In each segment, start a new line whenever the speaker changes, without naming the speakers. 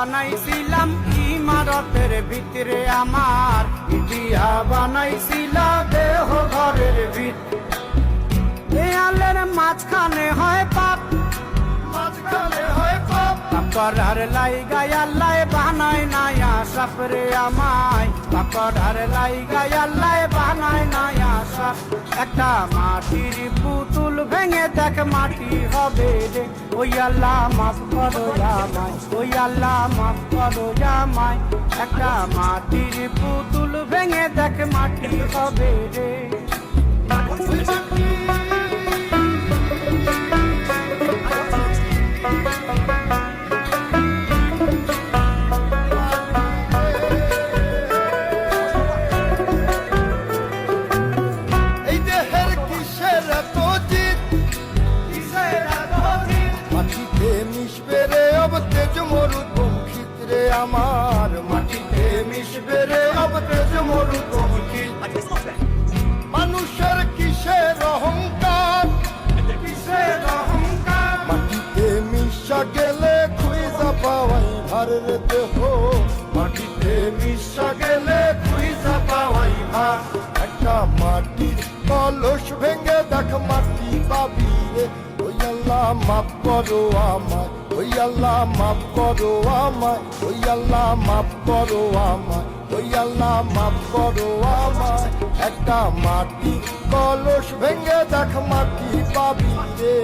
বানাইছিলাম ইমারতের ভিতরে আমার, ইটিয়া বানাইছিল দেহ ঘরের ভিত। দেয়ালের মাঝখানে হয় পাপ, মাঝখানে হয় পাপ, করার লাইগায় আল্লাহ বানায় নায়া সাপরে আমায়, করার লাইগায় আল্লাহ বানায় নায়া সাপ। একটা মাটির পুতুল ভেঙে দেখ মাটি হবে রে, ওই আল্লাহ মাফ করো আমায়, ওই আল্লাহ মাফ করো আমায়। একটা মাটির পুতুল ভেঙে দেখ মাটি হবে রে।
আমার মাটিতে মিশবে রে অব তেজ মরুভূমি। মানুষের কিসের অহংকার,
কিসের অহংকার,
মাটিতে মিশা গেলে খুঁজা পাওয়াই ভারের দেহ, মাটিতে মিশা গেলে খুঁজা পাওয়াই ভার। একটা মাটির কলস ভেঙে দেখ মাটি পাবি রে, ওই আল্লাহ মাফ করো আমায়, ওই আল্লাহ মাফ করো আমায়, ওই আল্লাহ মাফ করো আমায়, ওই আল্লাহ মাফ করো আমায়। একটা মাটি কলস ভেঙে দেখ মাটি পাবি রে।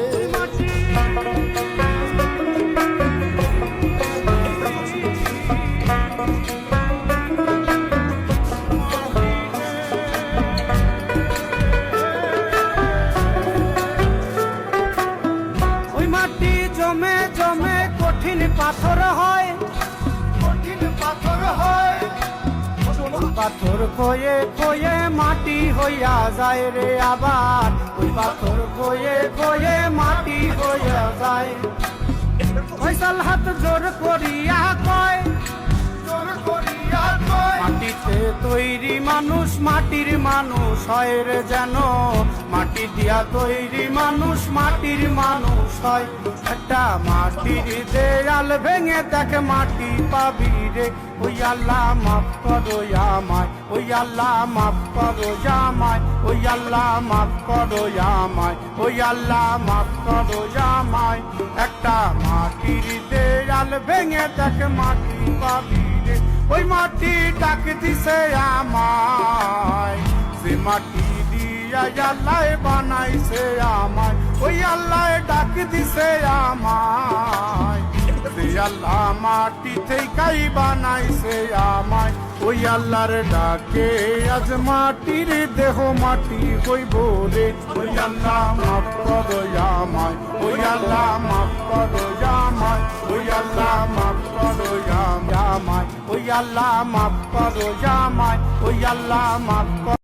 জমে জমে কঠিন পাথর হয়,
কঠিন পাথর হয়,
পাথর খয়ে খয়ে মাটি হইয়া যায় রে আবার, ওই পাথর খয়ে খয়ে মাটি হইয়া যায়। ফয়সাল হাত জোর করিয়া কয়,
জোর করিয়া কয়,
মাটিতে তৈরি মানুষ মাটির মানুষ হয় রে যেন, মাটি দিয়া তৈরি মানুষ মাটির মানুষ হয়। একটা মাটির দেয়াল ভেঙে দেখ মাটি পাবি রে, ওই আল্লাহ মাফ করো আমায়, ওই আল্লাহ মাফ করো আমায়, ওই আল্লাহ মাফ করো আমায়, ওই আল্লাহ মাফ করো আমায়। একটা মাটির দেয়াল ভেঙে দেখ মাটি পাবি রে, ওই মাটি ডাক দিছে আমায়, সে মাটি দিয়া আল্লাহ বানাইছে আমায়, ওই আল্লাহ ডাক দিছে আমায়, সে আল্লাহ মাটি থেকেই বানাইছে আমায়। ওই আল্লাহর ডাকে আজ মাটির দেহ মাটি হইব রে, ওই আল্লাহ মাফ করো আমায়, ওই আল্লাহ মাফ করো আমায়, ওই আল্লাহ মাফ করো আমায়, ওই আল্লাহ মাফ করো আমায়, ওই আল্লাহ মাফ করো।